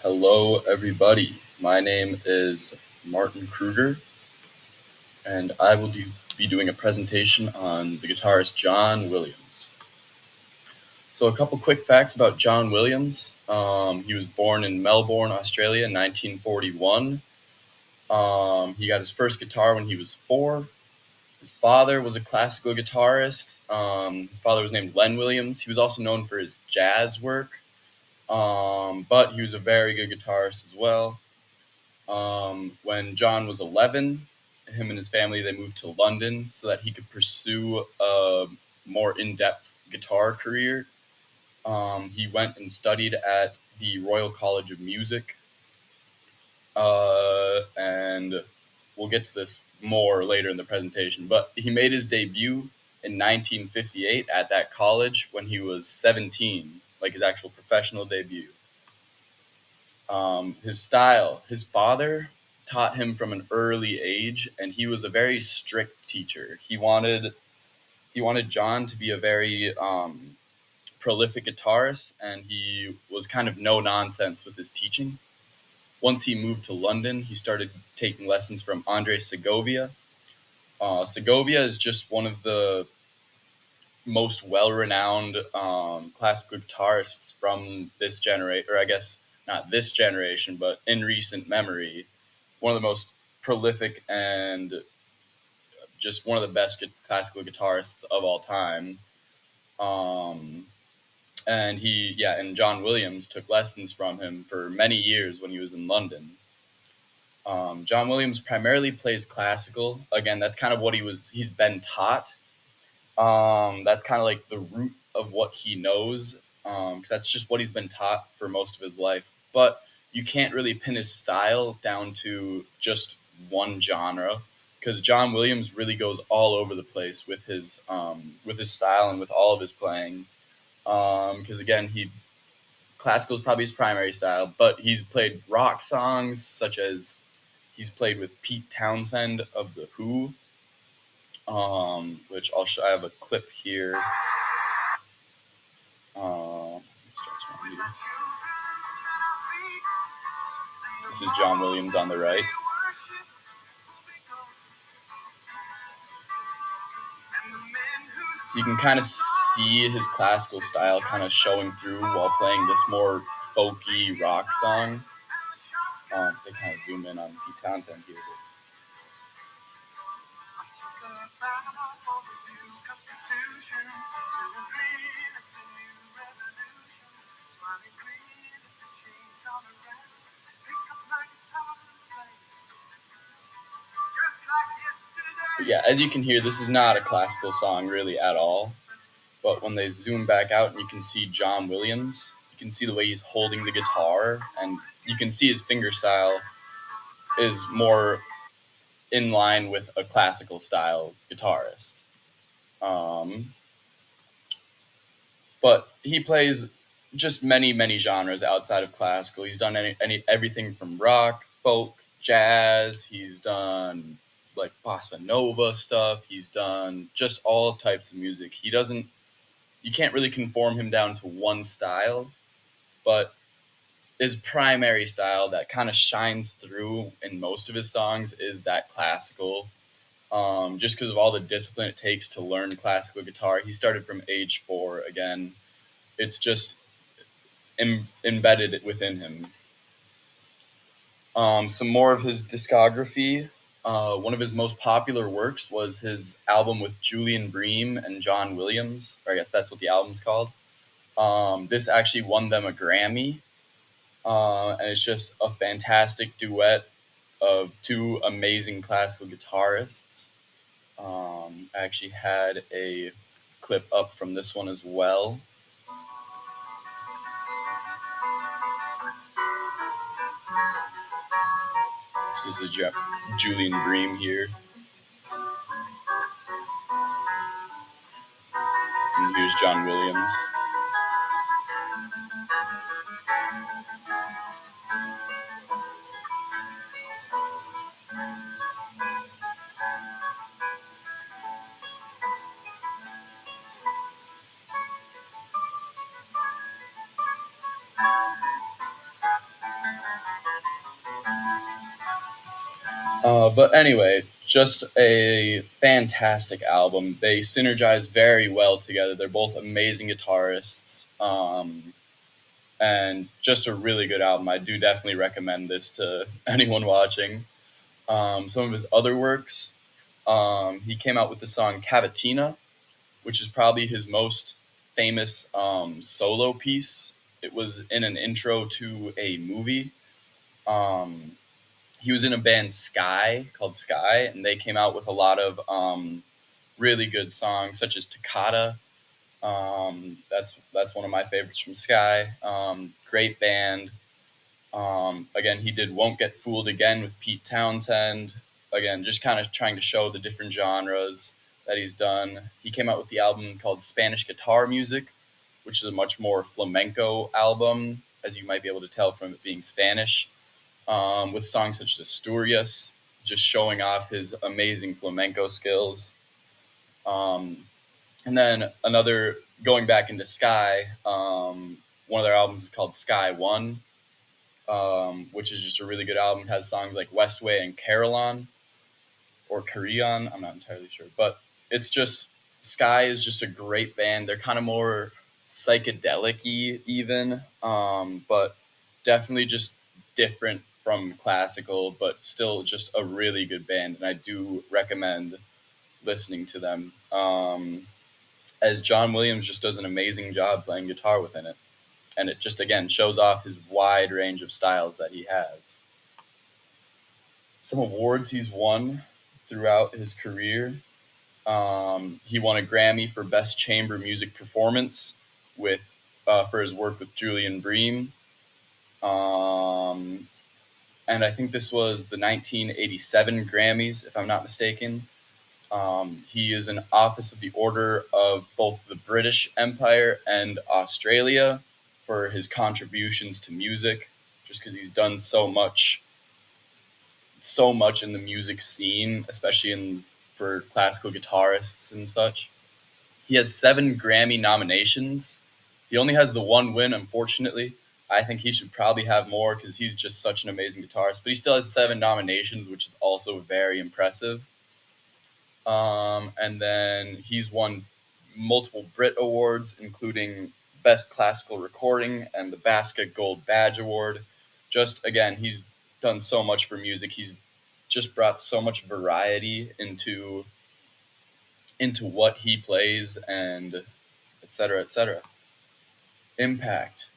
Hello, everybody. My name is Martin Kruger, and I will be doing a presentation on the guitarist John Williams. So, a couple quick facts about John Williams. He was born in Melbourne, Australia in 1941. He got his first guitar when he was 4. His father was a classical guitarist. His father was named Len Williams. He was also known for his jazz work, but he was a very good guitarist as well. When John was 11, him and his family they moved to London so that he could pursue a more in-depth guitar career. He went and studied at the Royal College of Music, and we'll get to this more later in the presentation. But he made his debut in 1958 at that college when he was 17, like his actual professional debut. His style, his father taught him from an early age, and he was a very strict teacher. He wanted John to be a very prolific guitarist, and he was kind of no nonsense with his teaching. Once he moved to London, he started taking lessons from Andre Segovia. Segovia is just one of the most well-renowned classical guitarists from this generation, or I guess not this generation, but in recent memory, one of the most prolific and just one of the best classical guitarists of all time. Um, and John Williams took lessons from him for many years when he was in London. John Williams primarily plays classical. Again, that's kind of what he's been taught. That's kind of like the root of what he knows, because that's just what he's been taught for most of his life. But you can't really pin his style down to just one genre, because John Williams really goes all over the place with his style and with all of his playing. Because again, classical is probably his primary style, but he's played rock songs such as he's played with Pete Townsend of The Who, which I have a clip here. This is John Williams on the right. So you can kind of see his classical style kind of showing through while playing this more folky rock song. They kind of zoom in on Pete Townsend here. But yeah, as you can hear, this is not a classical song really at all. But when they zoom back out and you can see John Williams, you can see the way he's holding the guitar, and you can see his finger style is more in line with a classical style guitarist. But he plays just many genres outside of classical. He's done everything from rock, folk, jazz. He's done like bossa nova stuff. He's done just all types of music. You can't really conform him down to one style, but his primary style that kind of shines through in most of his songs is that classical. Just because of all the discipline it takes to learn classical guitar. He started from age 4 again. It's just embedded within him. Some more of his discography. One of his most popular works was his album with Julian Bream and John Williams, or I guess that's what the album's called. This actually won them a Grammy, and it's just a fantastic duet of two amazing classical guitarists. I actually had a clip up from this one as well. This is Julian Bream here. And here's John Williams. But anyway, just a fantastic album. They synergize very well together. They're both amazing guitarists, and just a really good album. I do definitely recommend this to anyone watching. Some of his other works, he came out with the song Cavatina, which is probably his most famous solo piece. It was in an intro to a movie. Um, he was in a band Sky called Sky, and they came out with a lot of really good songs, such as Toccata. That's one of my favorites from Sky. Great band. Again, he did "Won't Get Fooled Again" with Pete Townsend. Again, just kind of trying to show the different genres that he's done. He came out with the album called Spanish Guitar Music, which is a much more flamenco album, as you might be able to tell from it being Spanish, with songs such as Asturias, just showing off his amazing flamenco skills. Um, and then another, going back into Sky, one of their albums is called Sky One, which is just a really good album. It has songs like Westway and Carillon or Carillon. I'm not entirely sure, but it's just, Sky is just a great band. They're kind of more psychedelic-y even, but definitely just different from classical, but still just a really good band. And I do recommend listening to them. As John Williams just does an amazing job playing guitar within it. And it just, again, shows off his wide range of styles that he has. Some awards he's won throughout his career. He won a Grammy for Best Chamber Music Performance with for his work with Julian Bream. Um, and I think this was the 1987 Grammys, if I'm not mistaken. He is an Office of the Order of both the British Empire and Australia for his contributions to music, just because he's done so much in the music scene, especially for classical guitarists and such. He has 7 Grammy nominations. He only has the one win, unfortunately. I think he should probably have more because he's just such an amazing guitarist. But he still has 7 nominations, which is also very impressive. And then he's won multiple Brit Awards, including Best Classical Recording and the BASCA Gold Badge Award. Just, again, he's done so much for music. He's just brought so much variety into what he plays, and et cetera, et cetera. Impact.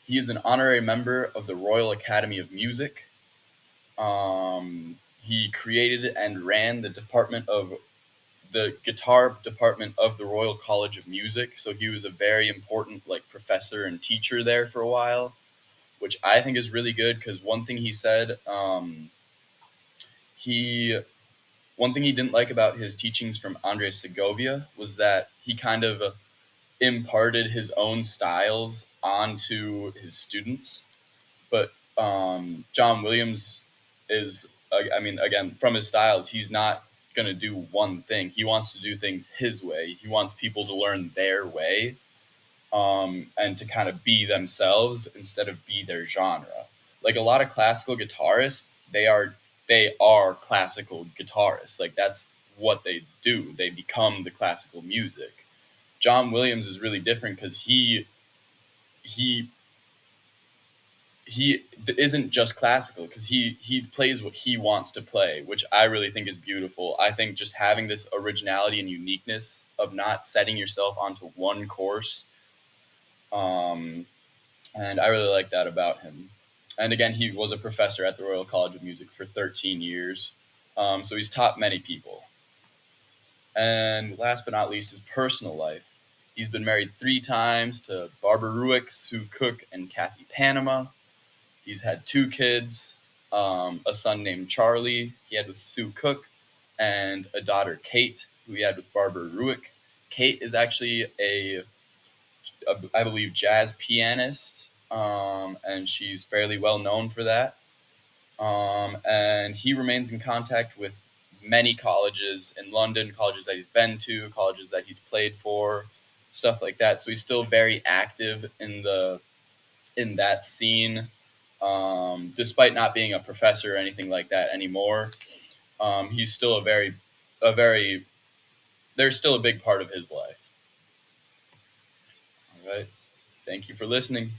He is an honorary member of the Royal Academy of Music. He created and ran the guitar department of the Royal College of Music. So he was a very important professor and teacher there for a while, which I think is really good because one thing he said, he one thing he didn't like about his teachings from Andres Segovia was that he kind of imparted his own styles onto his students. But John Williams is, I mean, again, from his styles, he's not going to do one thing. He wants to do things his way. He wants people to learn their way, and to kind of be themselves instead of be their genre. Like a lot of classical guitarists, they are classical guitarists. Like that's what they do. They become the classical music. John Williams is really different because he he isn't just classical because he plays what he wants to play, which I really think is beautiful. I think just having this originality and uniqueness of not setting yourself onto one course, um, and I really like that about him. And again, he was a professor at the Royal College of Music for 13 years, so he's taught many people. And last but not least, his personal life. He's been married 3 times to Barbara Ruick, Sue Cook, and Kathy Panama. He's had 2 kids, a son named Charlie he had with Sue Cook, and a daughter, Kate, who he had with Barbara Ruick. Kate is actually I believe, jazz pianist, and she's fairly well known for that. And he remains in contact with many colleges in London, colleges that he's been to, colleges that he's played for, stuff like that. So he's still very active in that scene. Despite not being a professor or anything like that anymore, he's still a very, they're still a big part of his life. All right. Thank you for listening.